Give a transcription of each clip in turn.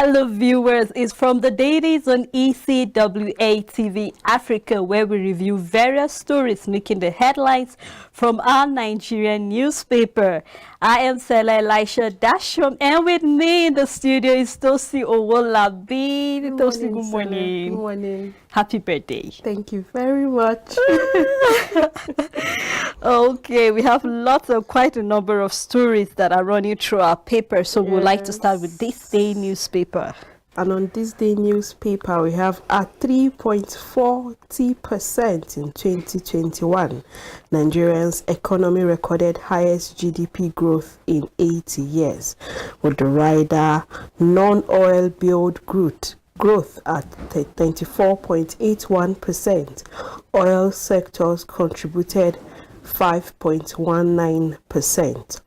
Hello viewers, it's from the Dailies on ECWA TV Africa, where we review various stories making the headlines from our Nigerian newspaper. I am Sela Elisha Dasham, and with me in the studio is Tosi Owolabi. Tosi, good morning. Good morning. Happy birthday. Thank you very much. Okay, we have quite a number of stories that are running through our paper, so we'd like to start with this day newspaper. And on this day newspaper, we have at 3.40% in 2021. Nigeria's economy recorded highest GDP growth in 80 years, with the rider non-oil billed growth at 24.81%. Oil sectors contributed 5.19%.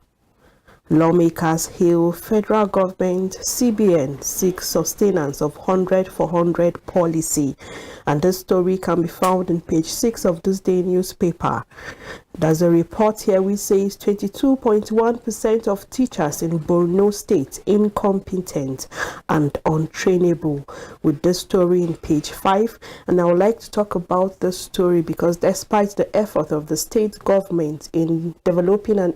Lawmakers hail federal government CBN seeks sustenance of 100 for 100 policy, and this story can be found in page 6 of this day newspaper. There's a report here which says 22.1% of teachers in Borno State incompetent and untrainable, with this story in page 5. And I would like to talk about this story because despite the effort of the state government in developing and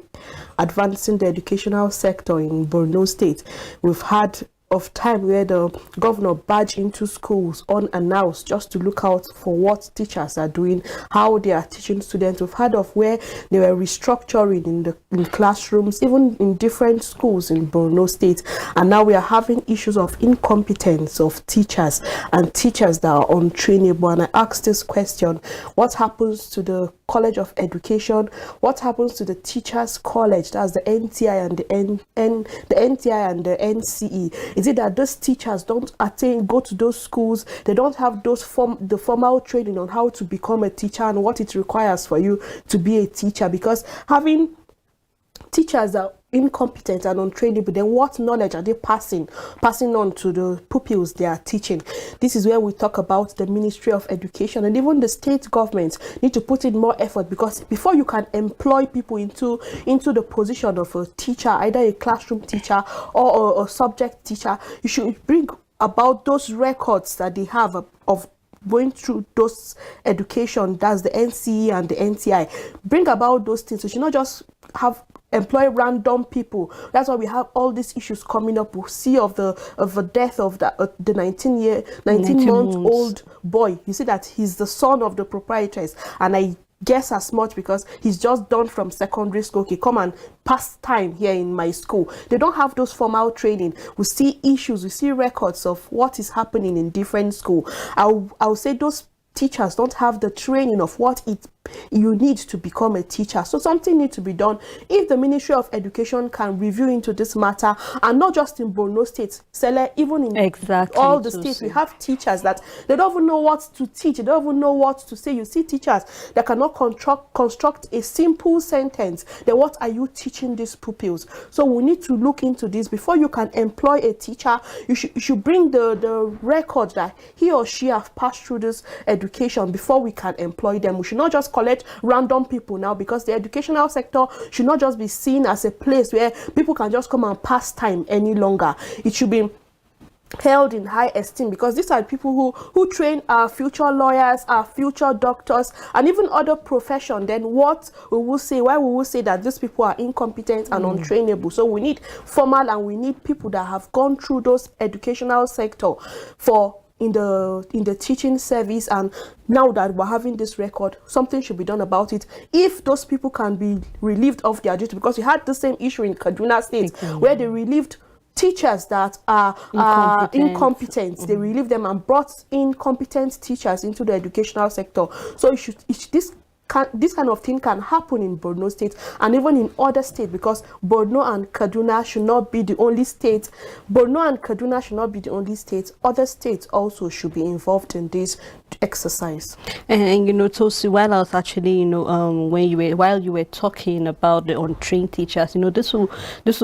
advancing the educational sector in Borno State, we've had of time where the governor barged into schools unannounced just to look out for what teachers are doing, how they are teaching students. We've heard of where they were restructuring in classrooms, even in different schools in Borno State. And now we are having issues of incompetence of teachers and teachers that are untrainable. And I asked this question: what happens to the College of Education? What happens to the Teachers College? That's the NTI and the NTI and the NCE. Is it that those teachers don't go to those schools? They don't have the formal training on how to become a teacher and what it requires for you to be a teacher? Because having teachers that are incompetent and untrainable, then what knowledge are they passing on to the pupils they are teaching? This is where we talk about the Ministry of Education, and even the state governments need to put in more effort, because before you can employ people into the position of a teacher, either a classroom teacher or a subject teacher, you should bring about those records that they have of going through those education. That's the NCE and the NTI. Bring about those things. So you should not just employ random people. That's why we have all these issues coming up. We see of the death of the 19-month-old boy. You see that he's the son of the proprietress, and I guess as much because he's just done from secondary school. Okay, come and pass time here in my school. They don't have those formal training. We see issues, we see records of what is happening in different schools. I'll say those teachers don't have the training of what you need to become a teacher. So something needs to be done. If the Ministry of Education can review into this matter, and not just in Borno State, even in all the states, we have teachers that they don't even know what to teach. They don't even know what to say. You see teachers that cannot construct a simple sentence. Then what are you teaching these pupils? So we need to look into this. Before you can employ a teacher, you should bring the record that he or she have passed through this education before we can employ them. We should not just collect random people now, because the educational sector should not just be seen as a place where people can just come and pass time any longer. It should be held in high esteem, because these are people who train our future lawyers, our future doctors, and even other profession. Then why we will say that these people are incompetent and untrainable? So we need formal, and we need people that have gone through those educational sector in the teaching service. And now that we're having this record, something should be done about it. If those people can be relieved of their duty, because we had the same issue in Kaduna State where they relieved teachers that are incompetent. They relieved them and brought in competent teachers into the educational sector. So this kind of thing can happen in Borno State and even in other states, because Borno and Kaduna should not be the only state. Other states also should be involved in this exercise. And Tosi, while I was actually, while you were talking about the untrained teachers, this will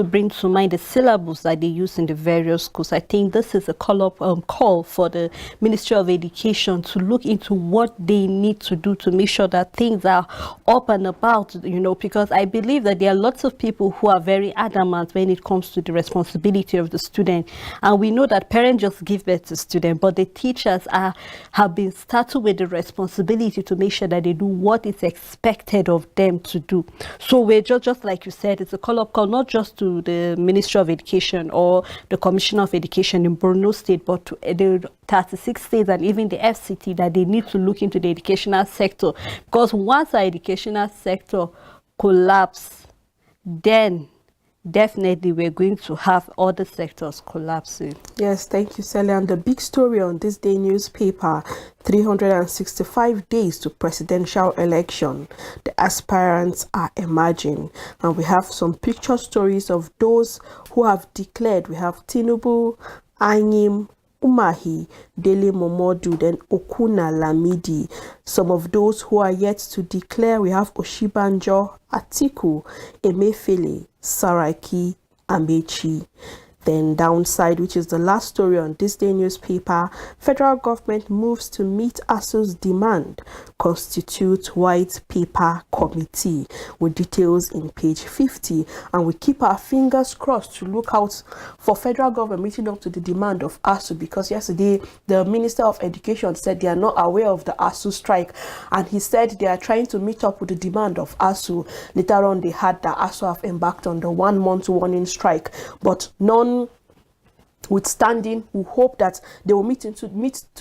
bring to mind the syllabus that they use in the various schools. I think this is a call for the Ministry of Education to look into what they need to do to make sure that things students are up and about, because I believe that there are lots of people who are very adamant when it comes to the responsibility of the student. And we know that parents just give birth to students, but the teachers have been started with the responsibility to make sure that they do what is expected of them to do. So we're just like you said, it's a call-up call not just to the Ministry of Education or the Commissioner of Education in Borno State, but to the 36 states and even the FCT, that they need to look into the educational sector, because once our educational sector collapse, then definitely we're going to have other sectors collapsing. Yes, thank you, Sally. And the big story on this day newspaper, 365 days to presidential election. The aspirants are emerging. And we have some picture stories of those who have declared. We have Tinubu, Anyim, Umahi, Dele Momodu, then Okuna Lamidi. Some of those who are yet to declare, we have Oshibanjo, Atiku, Emefiele, Saraki, Amechi. Then downside, which is the last story on this day newspaper, federal government moves to meet ASU's demand, constitute white paper committee, with details in page 50. And we keep our fingers crossed to look out for federal government meeting up to the demand of ASU, because yesterday the Minister of Education said they are not aware of the ASU strike, and he said they are trying to meet up with the demand of ASU. Later on, they had that ASU have embarked on the 1 month warning strike, but notwithstanding, we hope that they will meet to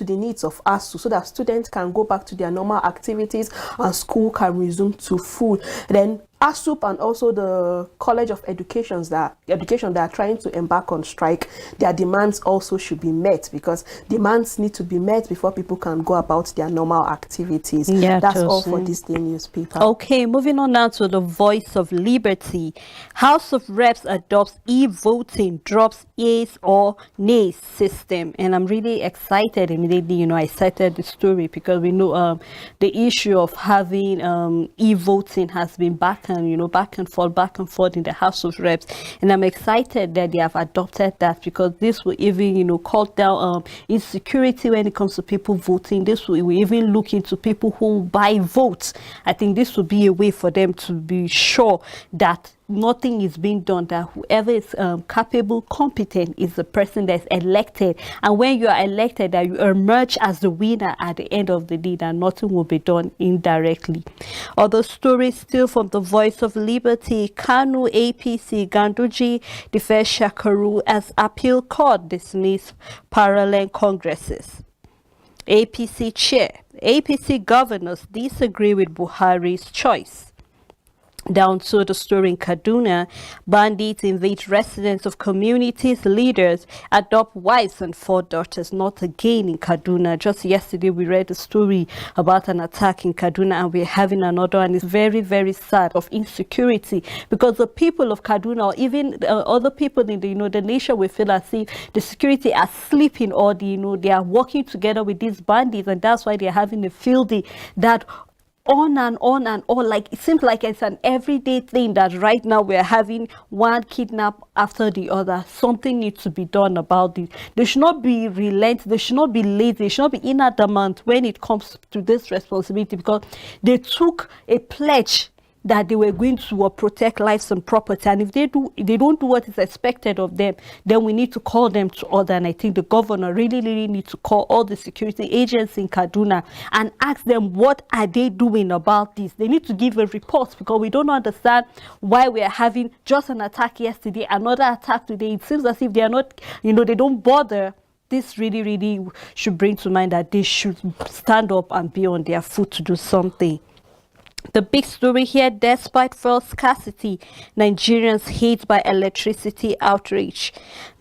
the needs of ASU, so that students can go back to their normal activities and school can resume to full. Then ASUP and also the College of Education that are trying to embark on strike, their demands also should be met, because demands need to be met before people can go about their normal activities. Yeah, that's all for this day newspaper. Okay, moving on now to the Voice of Liberty. House of Reps adopts e-voting, drops yeas or nays system. And I'm really excited immediately. I cited the story because we know the issue of having e-voting has been back and forth in the House of Reps, and I'm excited that they have adopted that, because this will even cut down insecurity when it comes to people voting. This will even look into people who buy votes. I think this will be a way for them to be sure that nothing is being done, that whoever is capable, competent is the person that's elected, and when you are elected, that you emerge as the winner at the end of the day, that nothing will be done indirectly. Other stories still from the Voice of Liberty. Kanu APC Ganduji defends Shakaru as appeal court dismiss parallel congresses. APC chair, APC governors disagree with Buhari's choice. Down to the story in Kaduna, bandits invade residence of communities, leaders adopt wives and 4 daughters. Not again in Kaduna. Just yesterday we read a story about an attack in Kaduna, and we're having another, and it's very, very sad, of insecurity, because the people of Kaduna, or even other people in the nation, will feel as if the security are sleeping, or they are working together with these bandits, and that's why they're having a field day that on and on and on. Like, it seems like it's an everyday thing that right now we're having one kidnap after the other. Something needs to be done about it. They should not be relent. They should not be lazy. They should not be inadamant when it comes to this responsibility, because they took a pledge that they were going to protect lives and property, and if they don't do what is expected of them, then we need to call them to order. And I think the governor really needs to call all the security agents in Kaduna and ask them what are they doing about this. They need to give a report, because we don't understand why we are having just an attack yesterday, another attack today. It seems as if they are not, they don't bother. This really should bring to mind that they should stand up and be on their foot to do something. The big story here: despite fuel scarcity, Nigerians hit by electricity outrage.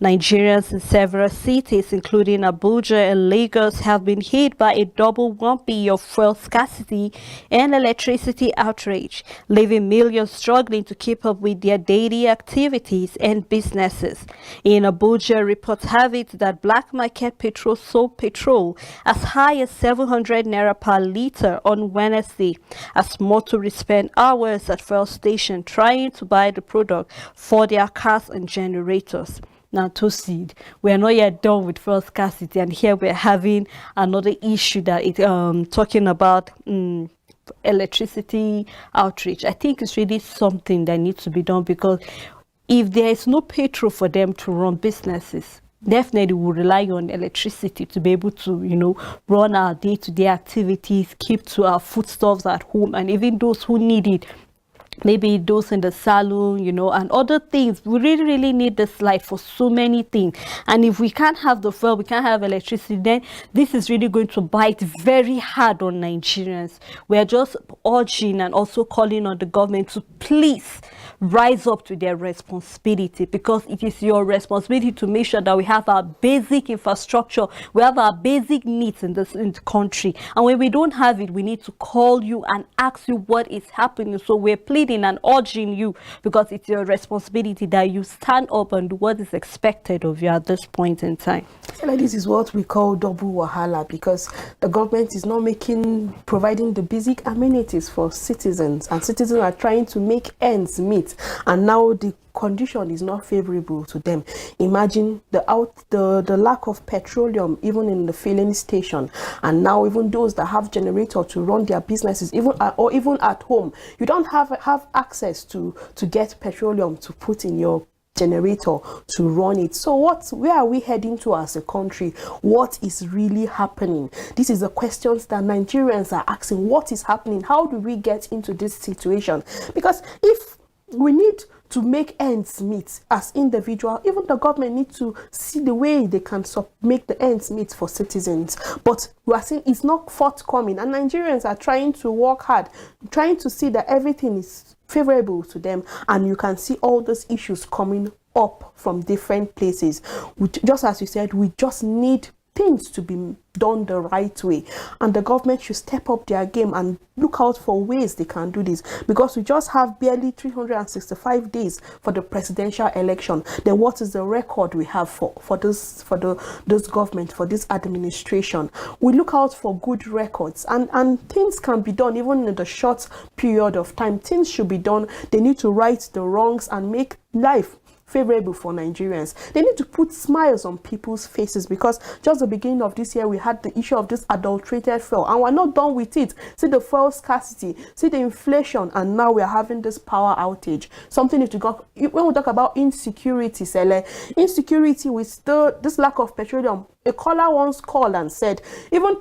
Nigerians in several cities, including Abuja and Lagos, have been hit by a double whammy of fuel scarcity and electricity outrage, leaving millions struggling to keep up with their daily activities and businesses. In Abuja, reports have it that black market petrol sold petrol as high as 700 naira per litre on Wednesday, as motorists spend hours at fuel station trying to buy the product for their cars and generators. Now, to see, we are not yet done with fuel scarcity, and here we're having another issue that it talking about electricity outreach. I think it's really something that needs to be done, because if there is no petrol for them to run businesses, definitely we'll rely on electricity to be able to, run our day-to-day activities, keep to our foodstuffs at home, and even those who need it, maybe those in the salon, and other things. We really, really need this light for so many things. And if we can't have the fuel, we can't have electricity, then this is really going to bite very hard on Nigerians. We're just urging and also calling on the government to please rise up to their responsibility, because it is your responsibility to make sure that we have our basic infrastructure, we have our basic needs in the country. And when we don't have it, we need to call you and ask you what is happening. So we're pleading and urging you, because it's your responsibility that you stand up and do what is expected of you at this point in time. This is what we call double wahala, because the government is not providing the basic amenities for citizens, and citizens are trying to make ends meet, and now the condition is not favorable to them. Imagine the lack of petroleum even in the filling station, and now even those that have generator to run their businesses, even at home, you don't have access to get petroleum to put in your generator to run it. So where are we heading to as a country? What is really happening? This is the questions that Nigerians are asking. What is happening? How do we get into this situation? Because if we need to make ends meet as individual, even the government needs to see the way they can make the ends meet for citizens. But we are seeing it's not forthcoming, and Nigerians are trying to work hard, trying to see that everything is favorable to them, and you can see all those issues coming up from different places. Just as you said, we just need things to be done the right way, and the government should step up their game and look out for ways they can do this, because we just have barely 365 days for the presidential election. Then what is the record we have for this government, for this administration? We look out for good records, and things can be done even in the short period of time. Things should be done. They need to right the wrongs and make life favorable for Nigerians. They need to put smiles on people's faces, because just the beginning of this year we had the issue of this adulterated fuel, and we're not done with it. See the fuel scarcity, see the inflation, and now we're having this power outage. Something need to go. When we talk about insecurity, insecurity with this lack of petroleum, a caller once called and said even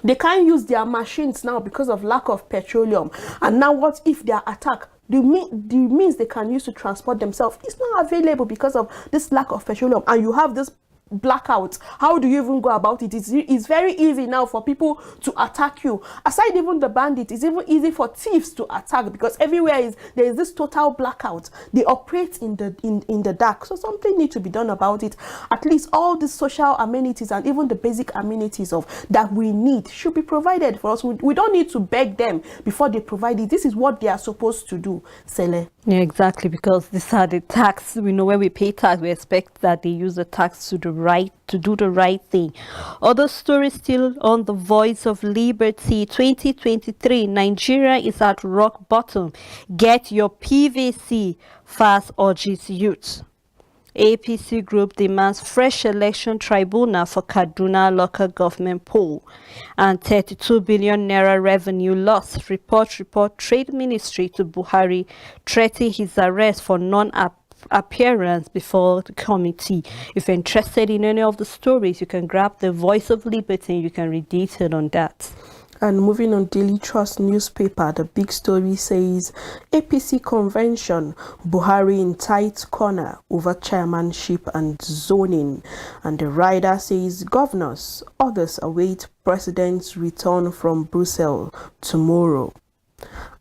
they can't use their machines now because of lack of petroleum. And now what if they are attacked? The means they can use to transport themselves is not available because of this lack of petroleum, and you have this blackout. How do you even go about it? It's very easy now for people to attack you. Aside even the bandits, it's even easy for thieves to attack, because everywhere there is this total blackout. They operate in the dark. So something needs to be done about it. At least all the social amenities and even the basic amenities that we need should be provided for us. We don't need to beg them before they provide it. This is what they are supposed to do, Sele. Yeah, exactly, because these are the tax. We know when we pay tax, we expect that they use the tax to do the right thing. Other stories still on the Voice of Liberty. 2023, Nigeria is at rock bottom. Get your PVC fast, urges youth. APC group demands fresh election tribunal for Kaduna local government poll. And 32 billion naira revenue loss. Report Trade Ministry to Buhari, threatening his arrest for non-appearance before the committee. If you're interested in any of the stories, you can grab the Voice of Liberty and you can read detail on that. And moving on, Daily Trust newspaper, the big story says APC convention, Buhari in tight corner over chairmanship and zoning. And the rider says governors, others await president's return from Brussels tomorrow.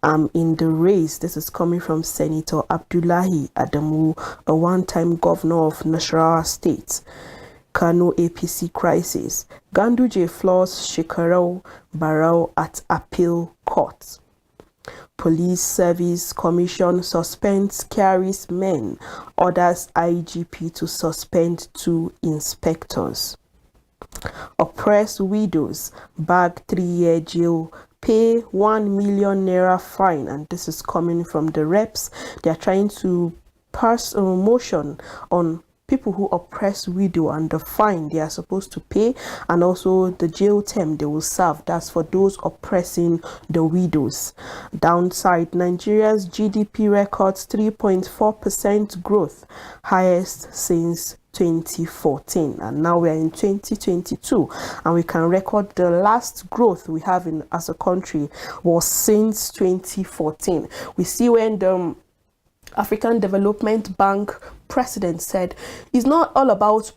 In the race, this is coming from Senator Abdullahi Adamu, a one-time governor of Nasarawa State. Kano APC crisis. Ganduje floors Shekarau Barau at appeal court. Police Service Commission suspends carries men. Orders IGP to suspend 2 inspectors. Oppressed widows bag 3-year jail, pay 1 million naira fine. And this is coming from the reps. They are trying to pass a motion on people who oppress widow and the fine they are supposed to pay, and also the jail term they will serve. That's for those oppressing the widows. Downside, Nigeria's GDP records 3.4% growth, highest since 2014, and now we're in 2022, and we can record the last growth we have in as a country was since 2014. We see when the African Development Bank president said it's not all about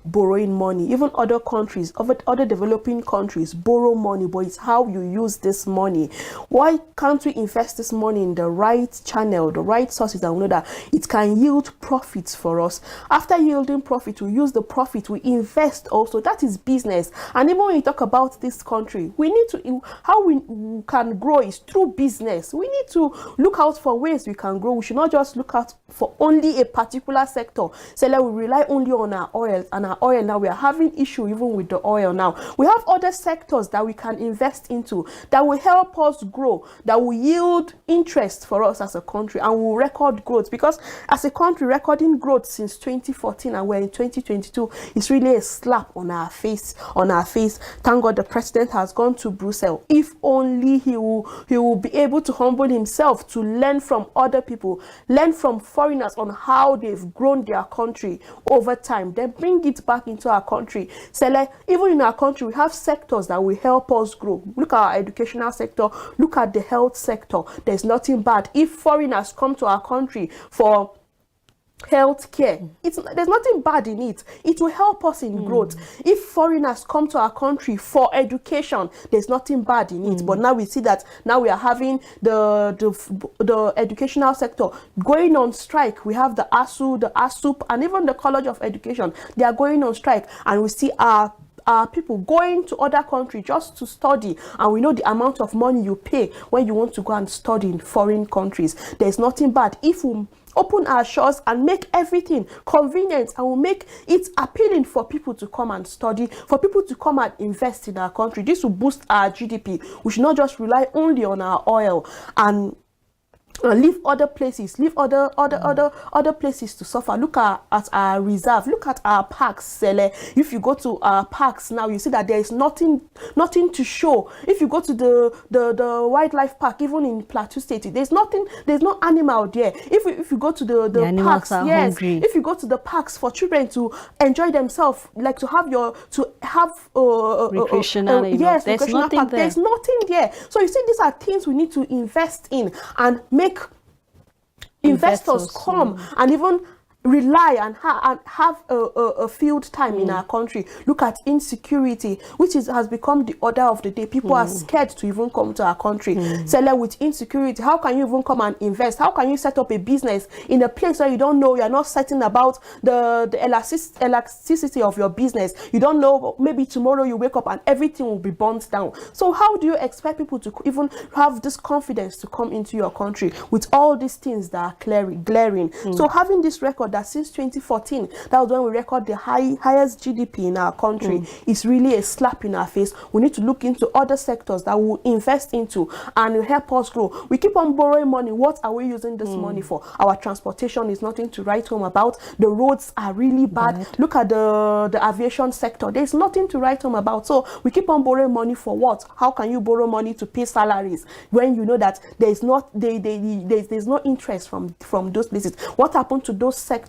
borrowing money. Even other countries, other developing countries borrow money, but it's how you use this money. Why can't we invest this money in the right channel, the right sources, and we know that it can yield profits for us? After yielding profit, we use the profit, we invest also. That is business. And even when we talk about this country, we need to, how we can grow is through business. We need to look out for ways we can grow. We should not just look out for only a particular sector. So like we rely only on our oil, and our oil now, we are having issue even with the oil now. We have other sectors that we can invest into that will help us grow, that will yield interest for us as a country, and will record growth. Because as a country, recording growth since 2014 and we're in 2022 is really a slap on our face. Thank God the president has gone to Brussels. If only he will be able to humble himself to learn from other people, learn from foreigners on how they've grown their country over time, then bring it back into our country. So like, even in our country, we have sectors that will help us grow. Look at our educational sector, look at the health sector. There's nothing bad if foreigners come to our country for health care. There's nothing bad in it. It will help us in growth. If foreigners come to our country for education, there's nothing bad in it. But now we see that now we are having the educational sector going on strike. We have the ASU, the ASUP, and even the College of Education. They are going on strike, and we see our people going to other countries just to study, and we know the amount of money you pay when you want to go and study in foreign countries. There's nothing bad if we open our shores and make everything convenient, and we'll make it appealing for people to come and study, for people to come and invest in our country. This will boost our GDP. We should not just rely only on our oil and leave other places, leave other places to suffer. Look at our reserve, look at our parks. If you go to our parks now, you see that there is nothing to show. If you go to the wildlife park, even in Plateau State, there's no animal there. If you go to the parks, yes, hungry. If you go to the parks for children to enjoy themselves, like to have recreational, yes, there's nothing there. There's nothing there. So you see, these are things we need to invest in and make investors come and even rely and have a field time in our country. Look at insecurity, which has become the order of the day. People are scared to even come to our country. So like with insecurity, how can you even come and invest? How can you set up a business in a place where you don't know, you're not certain about the elasticity of your business? You don't know, maybe tomorrow you wake up and everything will be burnt down. So how do you expect people to even have this confidence to come into your country with all these things that are glaring? So having this record that since 2014, that was when we record the highest GDP in our country, is really a slap in our face. We need to look into other sectors that we'll invest into and will help us grow. We keep on borrowing money. What are we using this money for? Our transportation is nothing to write home about. The roads are really bad. Look at the aviation sector. There's nothing to write home about. So we keep on borrowing money for what? How can you borrow money to pay salaries when you know that there's no interest from those places? What happened to those sectors?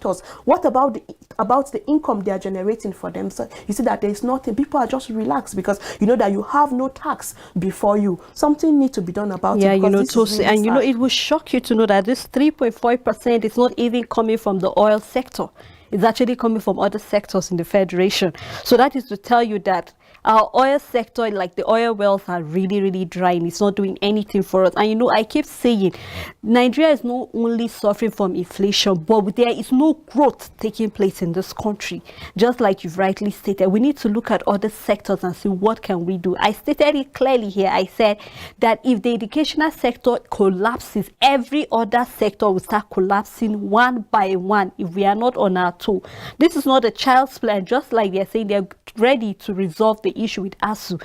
What about the income they are generating for them? So you see that there's nothing. People are just relaxed because you know that you have no tax before you. Something needs to be done about it. Yeah, you know, really and you know, it will shock you to know that this 3.5% is not even coming from the oil sector. It's actually coming from other sectors in the Federation. So that is to tell you that our oil sector, like the oil wells, are really, really dry, and it's not doing anything for us. And you know, I keep saying Nigeria is not only suffering from inflation, but there is no growth taking place in this country. Just like you've rightly stated, we need to look at other sectors and see what can we do. I stated it clearly here. I said that if the educational sector collapses, every other sector will start collapsing one by one if we are not on our toe. This is not a child's play. Just like they're saying they're ready to resolve the the issue with ASU.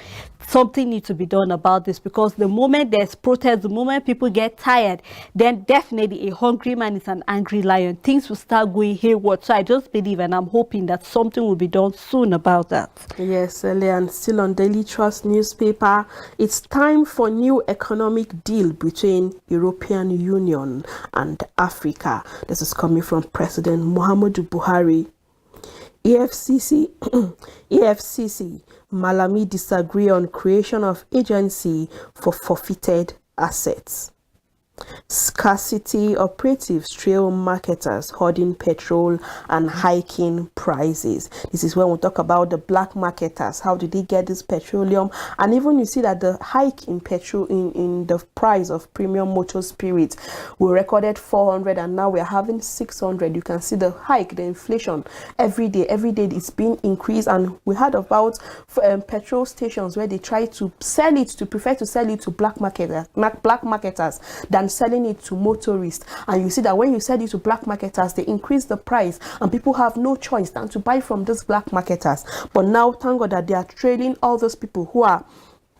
Something needs to be done about this, because the moment there's protest, the moment people get tired, then definitely a hungry man is an angry lion. Things will start going hayward. So I just believe and I'm hoping that something will be done soon about that. Yes, and still on Daily Trust newspaper, it's time for new economic deal between European Union and Africa. This is coming from President Muhammadu Buhari. EFCC, Malami disagree on creation of agency for forfeited assets. Scarcity operatives trail marketers hoarding petrol and hiking prices. This is when we talk about the black marketers. How did they get this petroleum? And even you see that the hike in petrol in the price of premium motor spirits, we recorded 400 and now we're having 600. You can see the hike, the inflation every day it's being increased. And we heard about petrol stations where they try to sell it to black marketers than selling it to motorists. And you see that when you sell it to black marketers, they increase the price and people have no choice than to buy from these black marketers. But now thank God that they are trailing all those people who are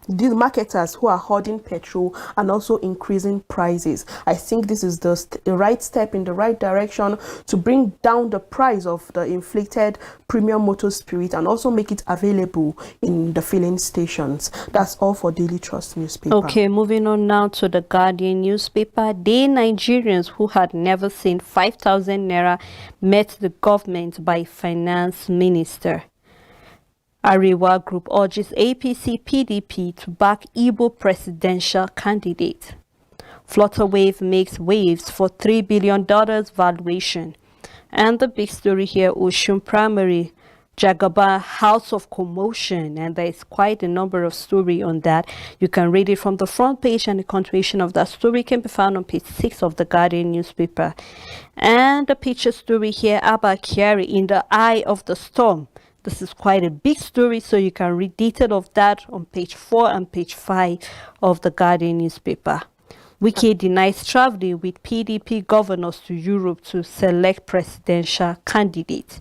these marketers who are hoarding petrol and also increasing prices. I think this is the right step in the right direction to bring down the price of the inflated premium motor spirit and also make it available in the filling stations. That's all for Daily Trust newspaper. Okay, moving on now to the Guardian newspaper. They Nigerians who had never seen 5,000 naira met the government by finance minister. Arewa Group urges APC PDP to back Igbo presidential candidate. Flutterwave makes waves for $3 billion valuation. And the big story here, Ocean Primary, Jagaba House of Commotion. And there is quite a number of story on that. You can read it from the front page, and the continuation of that story can be found on page 6 of the Guardian newspaper. And the picture story here, Abba Kyari in the eye of the storm. This is quite a big story, so you can read detail of that on page 4 and page 5 of the Guardian newspaper. Wike denies traveling with PDP governors to Europe to select presidential candidates.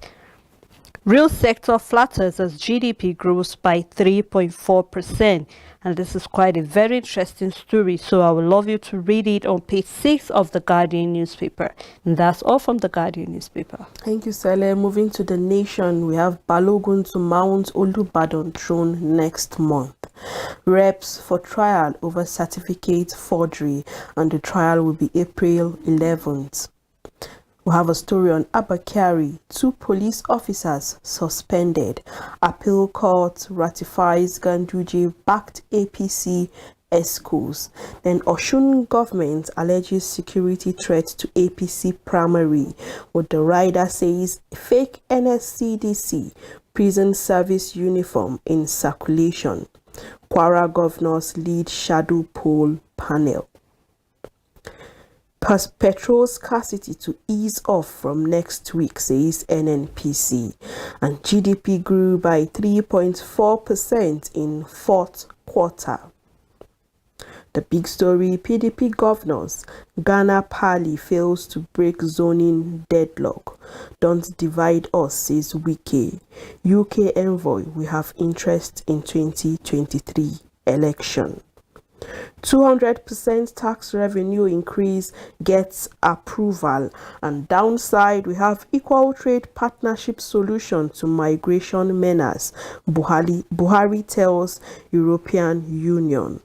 Real sector flatters as GDP grows by 3.4%. And this is quite a very interesting story, so I would love you to read it on page 6 of the Guardian newspaper. And that's all from the Guardian newspaper. Thank you, Sele. Moving to the Nation, we have Balogun to mount Olubadan throne next month. Reps for trial over certificate forgery, and the trial will be April 11th. We have a story on Abakari, 2 police officers suspended. Appeal court ratifies Ganduje backed APC ESCOs. Then Osun government alleges security threat to APC primary. What the rider says, fake NSCDC prison service uniform in circulation. Kwara governors lead shadow poll panel. Petrol scarcity to ease off from next week, says NNPC. And GDP grew by 3.4% in fourth quarter. The big story, PDP governors, Ghana Pali fails to break zoning deadlock. Don't divide us, says Wike. UK envoy, we have interest in 2023 election. 200% tax revenue increase gets approval, and downside we have equal trade partnership solution to migration menace. Buhari tells European Union.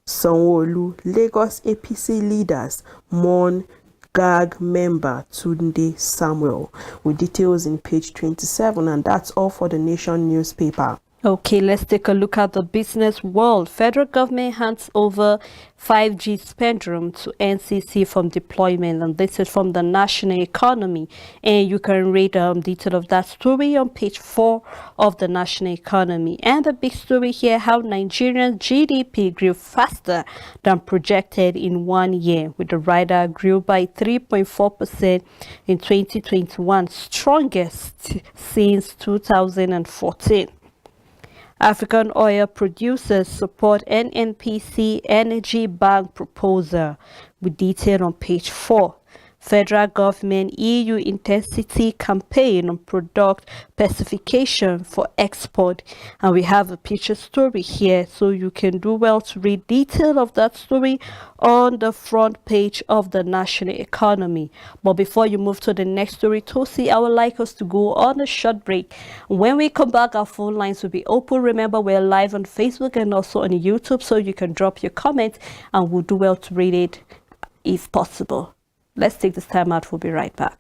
Sanwo-Olu, Lagos APC leaders mourn GAG member Tunde Samuel, with details in page 27, and that's all for the Nation newspaper. Okay, let's take a look at the business world. Federal government hands over 5G spectrum to NCC from deployment, and this is from the national economy. And you can read detail of that story on page 4 of the national economy. And the big story here, how Nigerian GDP grew faster than projected in 1 year, with the rider grew by 3.4% in 2021, strongest since 2014. African oil producers support NNPC Energy Bank proposal, with detail on page 4. Federal government EU intensity campaign on product specification for export. And we have a picture story here, so you can do well to read detail of that story on the front page of the National Economy. But before you move to the next story, Tosi, I would like us to go on a short break. When we come back, our phone lines will be open. Remember, we're live on Facebook and also on YouTube, so you can drop your comments and we'll do well to read it if possible. Let's take this time out. We'll be right back.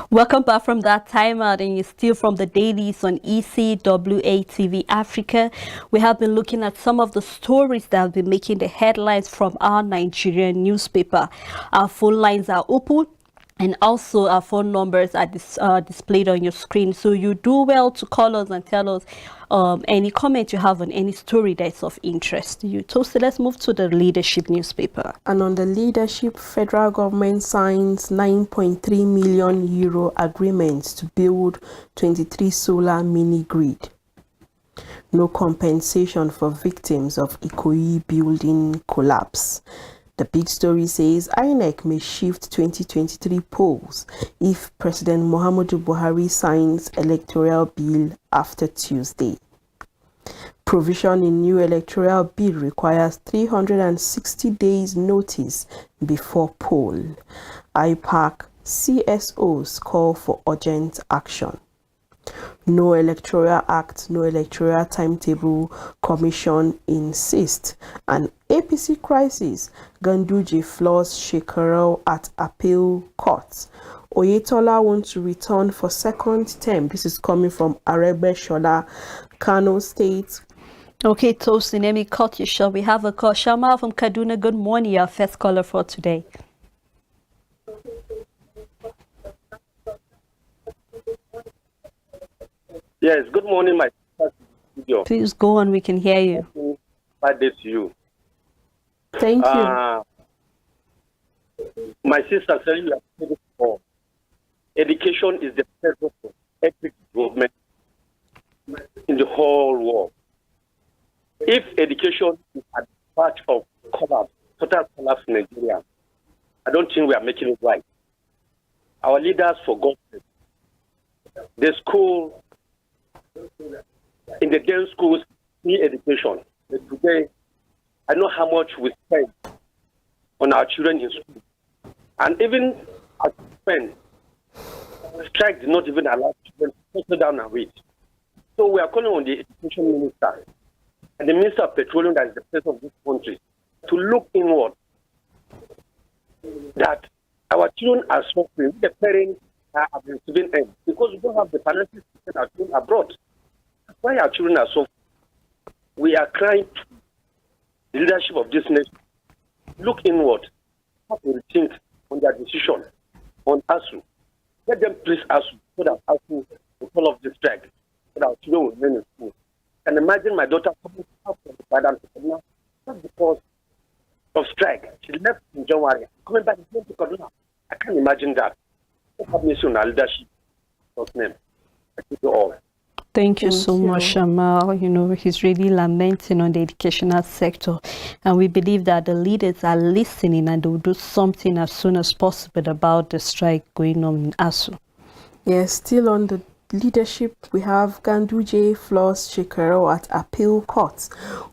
Welcome back from that timeout, and you're still from the dailies on ECWA TV Africa. We have been looking at some of the stories that have been making the headlines from our Nigerian newspaper. Our phone lines are open, and also our phone numbers are displayed on your screen. So you do well to call us and tell us any comment you have on any story that's of interest to you. Toasty, let's move to the Leadership newspaper. And on the Leadership, federal government signs 9.3 million euro agreements to build 23 solar mini grid. No compensation for victims of Ikoyi building collapse. The big story says INEC may shift 2023 polls if President Muhammadu Buhari signs electoral bill after Tuesday. Provision in new electoral bill requires 360 days notice before poll. IPAC CSOs call for urgent action. No electoral act, no electoral timetable, commission insists. An APC crisis, Ganduje floors Shekaro at appeal court. Oyetola wants to return for second term. This is coming from Aregbesola, Kano State. Okay, Tosin, let me cut you short. We have a call. Shama from Kaduna, good morning. Our first caller for today. Yes, good morning, my studio. Please go on, we can hear you. Bad day to you. Thank you. My sister said you have said it before. Education is the purpose of every government in the whole world. If education is at part of collapse, total collapse in Nigeria, I don't think we are making it right. Our leaders forgot it. The school, in the day schools, need education. But today, I know how much we spend on our children in school. And even as we spend, strike did not even allow children to settle down and wait. So we are calling on the education minister and the minister of petroleum, that is the president of this country, to look inward that our children are suffering. The parents are receiving aid because we don't have the finances to send our children abroad. That's why our children are suffering. We are crying to the leadership of this nation. Look inward. How to rethink on their decision on ASU. Let them please ASU so that ASU will call off the strike, so that our children will remain in school. And imagine my daughter coming out from the Badam to Kaduna, not because of strike. She left in January, coming back to Kaduna. I can't imagine that. Let's have mercy on our leadership. God's name. Thank you all. Thank you so much, Shamal. You know, he's really lamenting on the educational sector. And we believe that the leaders are listening and they will do something as soon as possible about the strike going on in ASU. Yes, still on the leadership, we have Ganduje floors Shekaro at appeal court.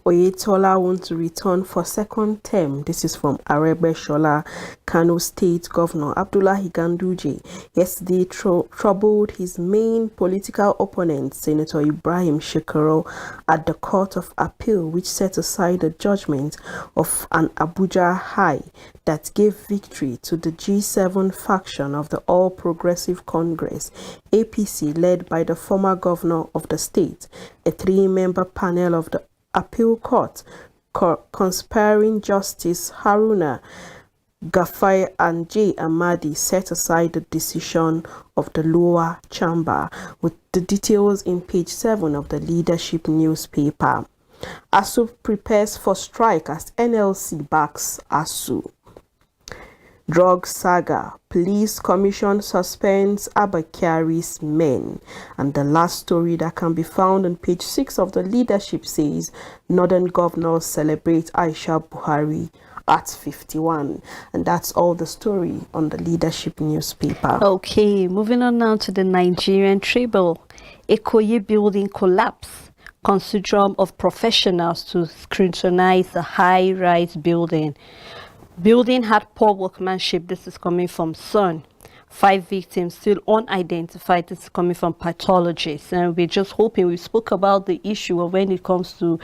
Oyetola wants to return for second term. This is from Aregbesola, Kano State Governor Abdullahi Ganduje yesterday troubled his main political opponent, Senator Ibrahim Shekaro, at the Court of Appeal, which set aside the judgment of an Abuja High that gave victory to the G7 faction of the All Progressive Congress, APC, led by the former governor of the state. A three-member panel of the Appeal Court, conspiring Justice Haruna Gafai and J. Amadi set aside the decision of the lower chamber, with the details in page 7 of the leadership newspaper. ASU prepares for strike as NLC backs ASU. Drug saga. Police Commission suspends Abakari's men. And the last story that can be found on page 6 of the leadership says Northern governors celebrate Aisha Buhari at 51. And that's all the story on the leadership newspaper. Okay, moving on now to the Nigerian Tribune. Ikoyi building collapse. Consortium of professionals to scrutinize the high-rise building. Building had poor workmanship. This is coming from Sun. 5 victims still unidentified. This is coming from pathologists. And we're just hoping, we spoke about the issue of when it comes to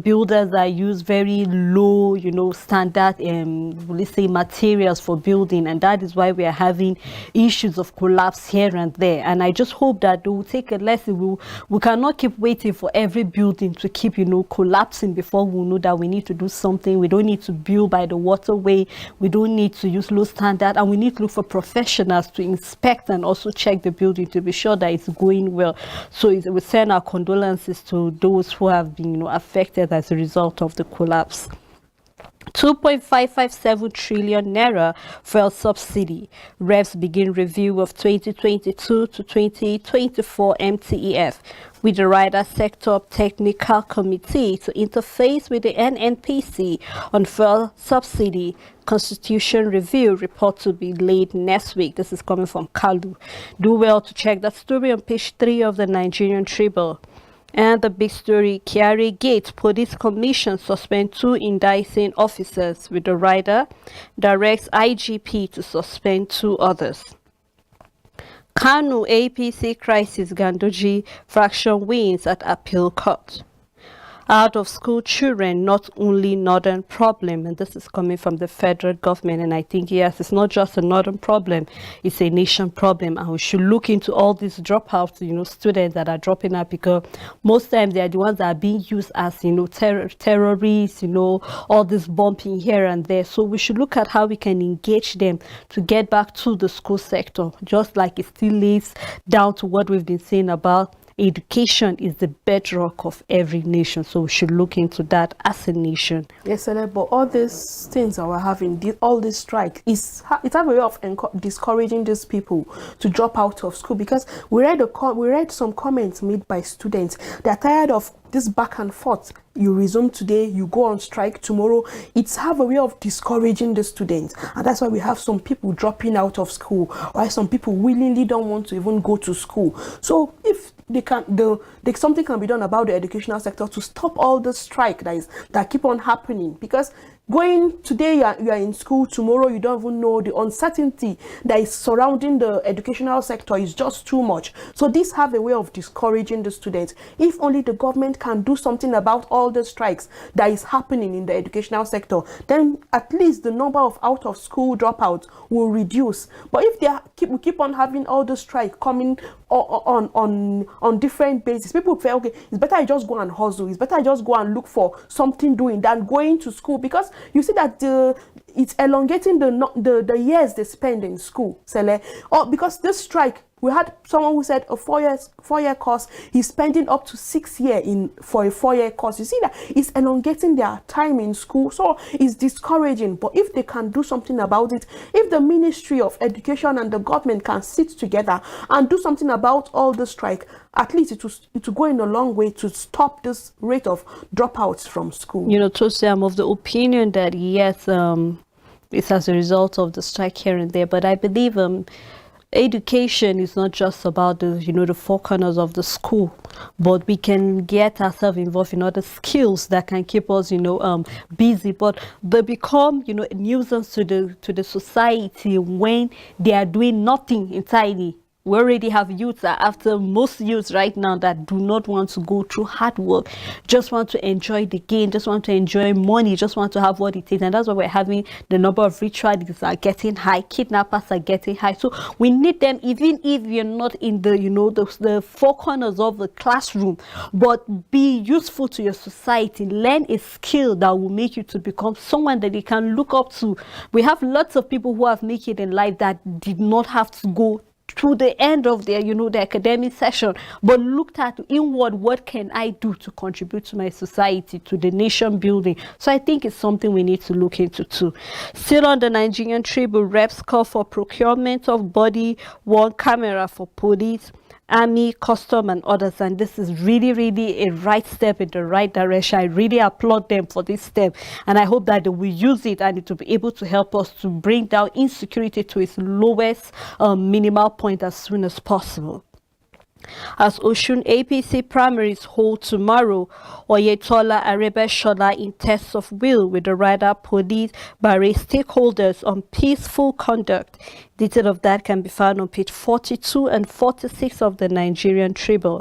builders that use very low, standard, let's say, materials for building, and that is why we are having issues of collapse here and there. And I just hope that they will take a lesson. We cannot keep waiting for every building to keep, collapsing before we know that we need to do something. We don't need to build by the waterway. We don't need to use low standard, and we need to look for professionals to inspect and also check the building to be sure that it's going well. So we send our condolences to those who have been, affected as a result of the collapse. 2.557 trillion naira fuel subsidy. Revs begin review of 2022 to 2024 MTEF with the rider sector technical committee to interface with the NNPC on fuel subsidy. Constitution review report to be laid next week. This is coming from Kalu. Do well to check that story on page 3 of the Nigerian Tribune. And the big story, Kiari Gate Police Commission suspend 2 indicting officers, with the rider directs IGP to suspend 2 others. Kanu APC crisis, Gandoji fraction wins at appeal court. Out of school children, not only northern problem, and this is coming from the federal government. And I think, yes, it's not just a northern problem, it's a nation problem, and we should look into all these dropouts, students that are dropping out, because most times they are the ones that are being used as, terrorists, all this bumping here and there. So we should look at how we can engage them to get back to the school sector, just like it still leads down to what we've been saying about education is the bedrock of every nation, so we should look into that as a nation. Yes, but all these things that we're having, all this strike, it's a way of discouraging these people to drop out of school, because we read some comments made by students. They're tired of this back and forth. You resume today, you go on strike tomorrow. It's have a way of discouraging the students, and that's why we have some people dropping out of school, why some people willingly don't want to even go to school. So if something can be done about the educational sector to stop all the strike that keep on happening, because going today you are in school, tomorrow you don't even know. The uncertainty that is surrounding the educational sector is just too much. So this have a way of discouraging the students. If only the government can do something about all the strikes that is happening in the educational sector, then at least the number of out of school dropouts will reduce. But if we keep on having all the strike coming on different basis, people feel, okay, it's better I just go and hustle, it's better I just go and look for something doing than going to school, because you see that it's elongating the years they spend in school, or because this strike, we had someone who said a 4-year course, he's spending up to 6 years for a 4-year course. You see that it's elongating their time in school, so it's discouraging. But if they can do something about it, if the Ministry of Education and the government can sit together and do something about all the strike, at least it will go in a long way to stop this rate of dropouts from school. Tosi, I'm of the opinion that yes, it's as a result of the strike here and there, but I believe education is not just about the four corners of the school, but we can get ourselves involved in other skills that can keep us busy, but they become a nuisance to the society when they are doing nothing entirely. We already have youths that after most youths right now that do not want to go through hard work, just want to enjoy the game, just want to enjoy money, just want to have what it is. And that's why we're having the number of ritualists are getting high, kidnappers are getting high. So we need them, even if you're not in the, the four corners of the classroom, but be useful to your society. Learn a skill that will make you to become someone that you can look up to. We have lots of people who have made it in life that did not have to go to the end of their the academic session, but looked at inward, what can I do to contribute to my society, to the nation building. So I think it's something we need to look into too. Still on the Nigerian Tribune, reps call for procurement of body worn camera for police, army, custom and others, and this is really a right step in the right direction. I really applaud them for this step, and I hope that they will use it and it will be able to help us to bring down insecurity to its lowest minimal point as soon as possible. As Oshun APC primaries hold tomorrow, Oyetola Arebeshola in tests of will with the rider police barre stakeholders on peaceful conduct. Detail of that can be found on page 42 and 46 of the Nigerian Tribune.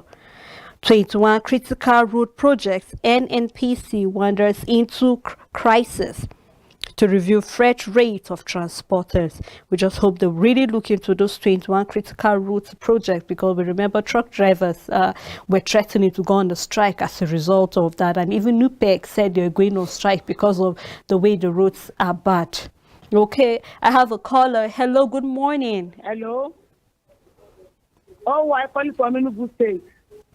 21 critical road projects, NNPC wanders into crisis to review freight rate of transporters. We just hope they really look into those 21 critical routes projects, because we remember truck drivers were threatening to go on the strike as a result of that, and even NUPEC said they're going on strike because of the way the roads are bad. Okay, I have a caller. Hello, good morning. Hello. Oh, I call you from Enugu State.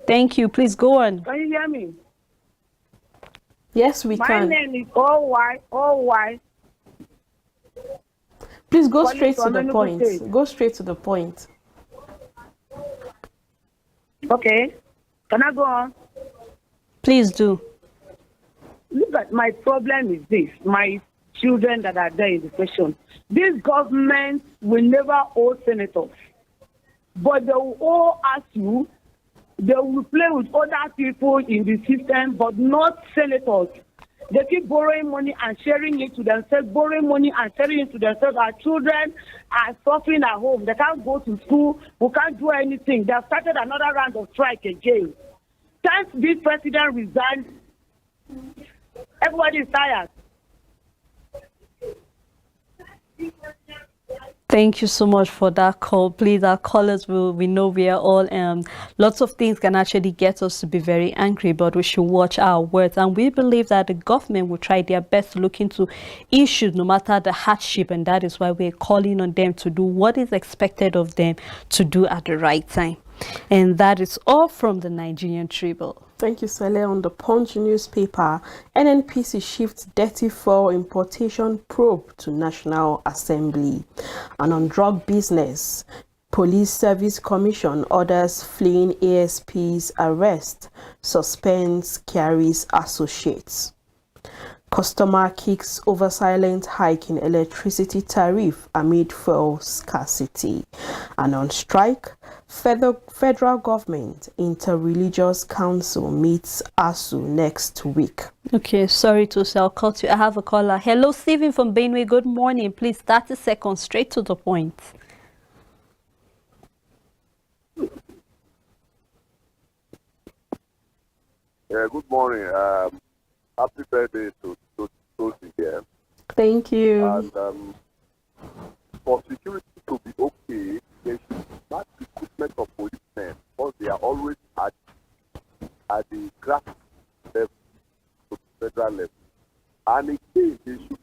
Thank you. Please go on. Can you hear me? Yes, we can. My name is OY. Please go straight to the point. Go straight to the point. Okay. Can I go on? Please do. Look at my problem is this. My children that are there in the session. This government will never owe senators. But they will all ask you, they will play with other people in the system, but not senators. They keep borrowing money and sharing it to themselves, borrowing money and sharing it to themselves. Our children are suffering at home. They can't go to school. We can't do anything. They have started another round of strike again. Since this president resigned, everybody is tired. Thank you so much for that call. Please, our callers we know we are all lots of things can actually get us to be very angry, but we should watch our words, and we believe that the government will try their best to look into issues no matter the hardship, and that is why we're calling on them to do what is expected of them to do at the right time. And that is all from the Nigerian Tribune. Thank you, Sele. On the Punch newspaper, NNPC shifts dirty fuel importation probe to National Assembly. And on drug business, Police Service Commission orders fleeing ASP's arrest, suspends carries associates. Customer kicks over silent hike in electricity tariff amid fuel scarcity. And on strike, federal government interreligious council meets ASU next week. Okay, sorry to say, I'll cut you. I have a caller. Hello, Stephen from Benue. Good morning. Please, 30 seconds, straight to the point. Yeah, good morning. Happy birthday to Tosi here. Thank you. And for security to be okay, there should not recruitment of policemen, because they are always at the grassroots level to the federal level. And again, they should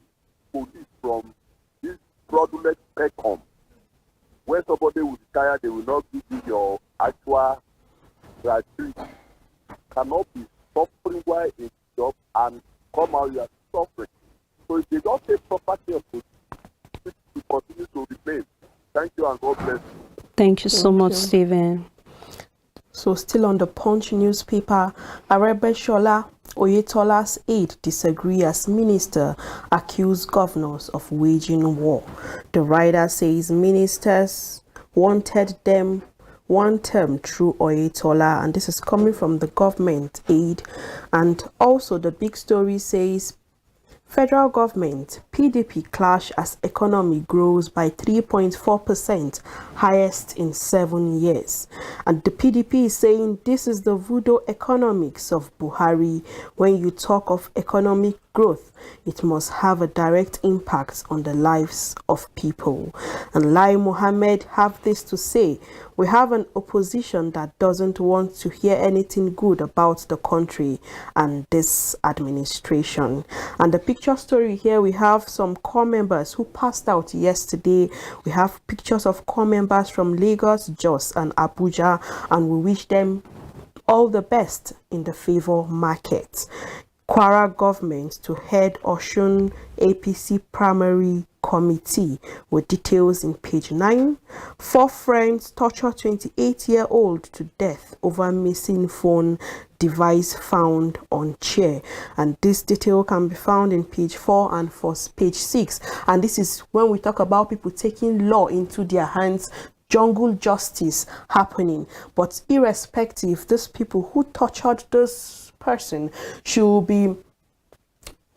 police from this fraudulent spectrum. When somebody will retire, they will not give you your actual gratuity. Cannot be suffering while in job and come out you are suffering. So if they don't take property of police, it will continue to remain. Thank you and God bless you. Thank you so much, Stephen. So still on the Punch newspaper, Arebeshola Oyetola's aide disagree as minister accuse governors of waging war. The writer says ministers wanted them one term through Oyetola, and this is coming from the government aide. And also the big story says Federal government, PDP clash as economy grows by 3.4%, highest in 7 years. And the PDP is saying this is the voodoo economics of Buhari. When you talk of economic growth, it must have a direct impact on the lives of people. And Lai Mohammed have this to say: we have an opposition that doesn't want to hear anything good about the country and this administration. And the picture story here, we have some core members who passed out yesterday. We have pictures of core members from Lagos, Jos and Abuja, and we wish them all the best in the favor market. Kwara government to head Osun APC primary committee, with details in page 9. 4 friends torture 28-year-old to death over missing phone device found on chair, and this detail can be found in page 4 and page 6. And this is when we talk about people taking law into their hands, jungle justice happening. But irrespective, these people who tortured this person should be,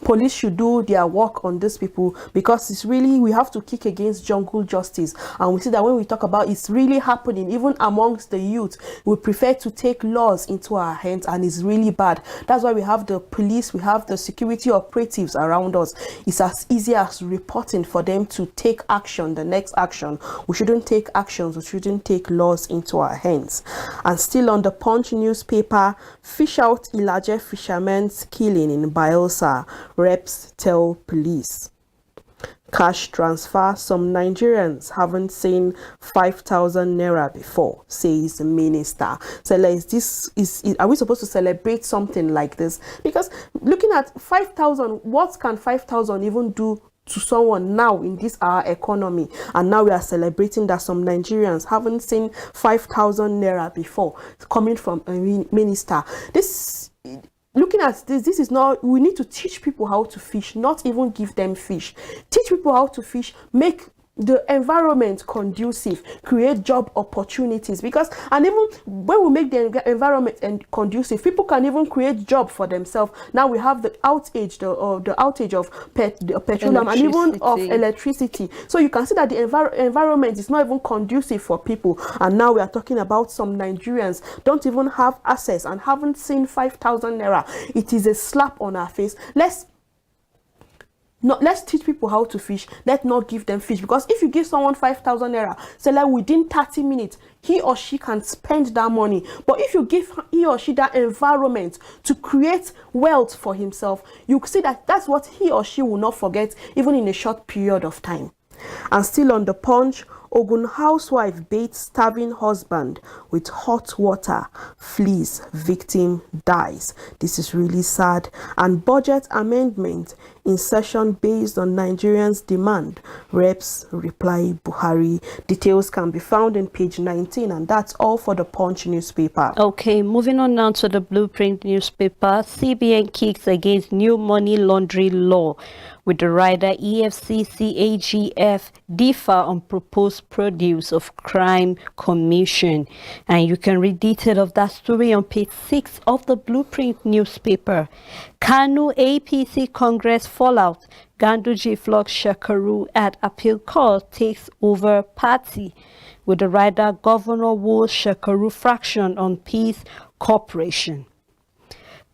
police should do their work on these people, because it's really, we have to kick against jungle justice. And we see that when we talk about it's really happening even amongst the youth, we prefer to take laws into our hands, and it's really bad. That's why we have the police, we have the security operatives around us. It's as easy as reporting for them to take action, the next action. We shouldn't take actions, we shouldn't take laws into our hands. And still on the Punch newspaper, fish out Ilaje fishermen's killing in Bayelsa, reps tell police. Cash transfer, some Nigerians haven't seen 5,000 naira before, says the minister. So are we supposed to celebrate something like this? Because looking at 5,000, what can 5,000 even do to someone now in this our economy? And now we are celebrating that some Nigerians haven't seen 5,000 naira before, coming from a minister. Looking at this is not, we need to teach people how to fish, not even give them fish. Teach people how to fish, make the environment conducive, create job opportunities, because, and even when we make the environment conducive, people can even create job for themselves. Now we have the outage, the outage of petroleum and even of electricity. So you can see that the environment is not even conducive for people. And now we are talking about some Nigerians don't even have access and haven't seen 5,000 naira. It is a slap on our face. Let's teach people how to fish. Let's not give them fish, because if you give someone 5,000 naira, say like within 30 minutes, he or she can spend that money. But if you give he or she that environment to create wealth for himself, you see that that's what he or she will not forget, even in a short period of time. And still on the Punch, Ogun housewife baits starving husband with hot water, flees, victim dies. This is really sad. And budget amendment in session based on Nigerians' demand, reps reply Buhari. Details can be found in page 19, and that's all for the Punch newspaper. Okay, moving on now to the Blueprint newspaper. CBN kicks against new money laundering law, with the rider EFCC AGF differ on proposed produce of crime commission. And you can read detail of that story on page 6 of the Blueprint newspaper. Kanu APC Congress fallout. Ganduji flocks Shekaru at appeal court takes over party, with the rider Governor Wool Shekaru fraction on peace corporation.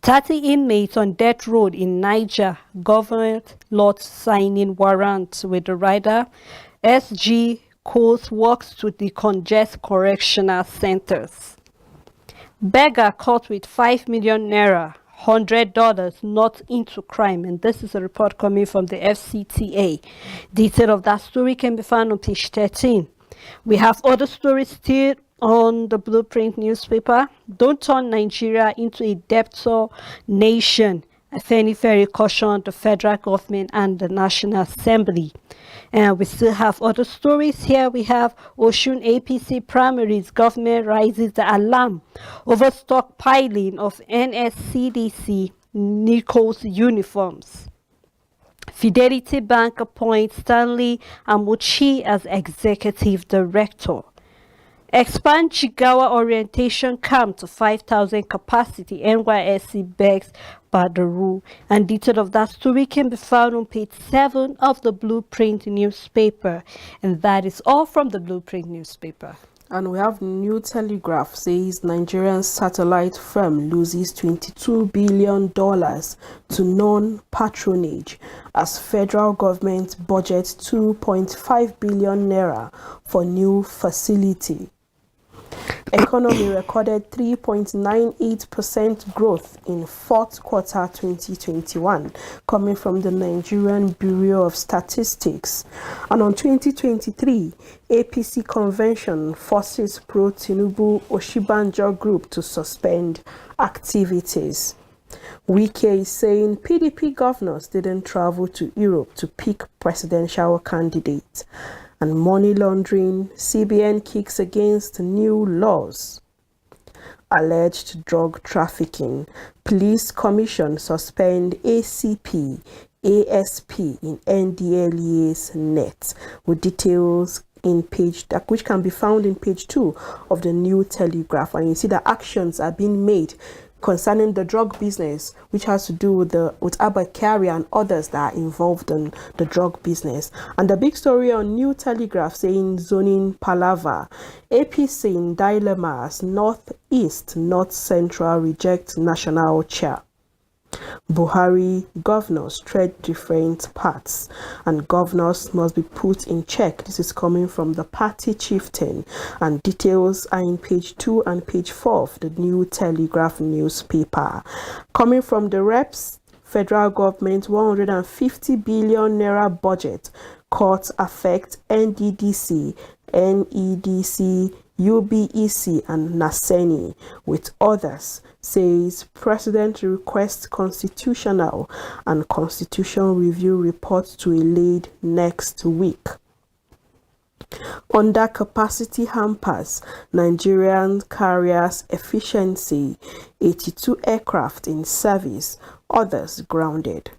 30 inmates on death row in Niger, government lot signing warrants, with the rider SG Coast works to decongest correctional centers. Beggar caught with 5 million naira, $100 not into crime. And this is a report coming from the FCTA. Detail of that story can be found on page 13. We have other stories still on the Blueprint newspaper. Don't turn Nigeria into a debtor nation. Afenifere cautioned the federal government and the National Assembly. And we still have other stories here. We have Osun APC primaries. Government rises the alarm over stockpiling of NSCDC Nichols uniforms. Fidelity Bank appoints Stanley Amuchi as executive director. Expand Jigawa orientation camp to 5,000 capacity. NYSC begs Badaru. And detail of that story can be found on page 7 of the Blueprint newspaper. And that is all from the Blueprint newspaper. And we have New Telegraph says Nigerian satellite firm loses $22 billion to non-patronage as federal government budgets 2.5 billion naira for new facility. Economy recorded 3.98% growth in fourth quarter 2021, coming from the Nigerian Bureau of Statistics. And on 2023, APC convention forces pro-Tinubu Oshibanjo group to suspend activities. Wike is saying PDP governors didn't travel to Europe to pick presidential candidates. And money laundering, CBN kicks against new laws. Alleged drug trafficking, police commission suspend ACP, ASP in NDLEA's net, with details in page that which can be found in page 2 of the New Telegraph. And you see that actions are being made concerning the drug business, which has to do with Abakari and others that are involved in the drug business. And the big story on New Telegraph saying zoning palaver, APC in dilemmas, Northeast, North Central reject national chair. Buhari governors tread different paths and governors must be put in check. This is coming from the party chieftain, and details are in page 2 and page 4 of the New Telegraph newspaper. Coming from the reps, federal government 150 billion naira budget cuts affect NDDC, NEDC, UBEC and Naseni, with others, says President requests constitutional and constitutional review report to be laid next week. Under capacity hampers, Nigerian carriers efficiency, 82 aircraft in service, others grounded.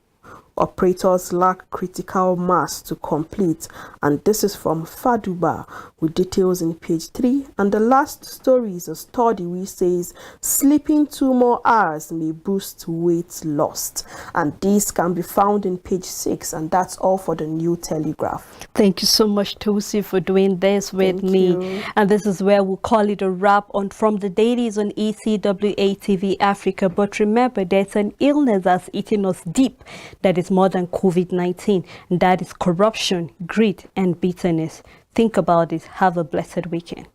Operators lack critical mass to complete, and this is from Faduba with details in page 3. And the last story is a study which says sleeping 2 more hours may boost weight loss, and this can be found in page 6. And that's all for the New Telegraph. Thank you so much, Tosi, for doing this with me. And this is where we'll call it a wrap on from the Dailies on ECWA TV Africa. But remember, there's an illness that's eating us deep that is more than COVID-19, and that is corruption, greed, and bitterness. Think about it. Have a blessed weekend.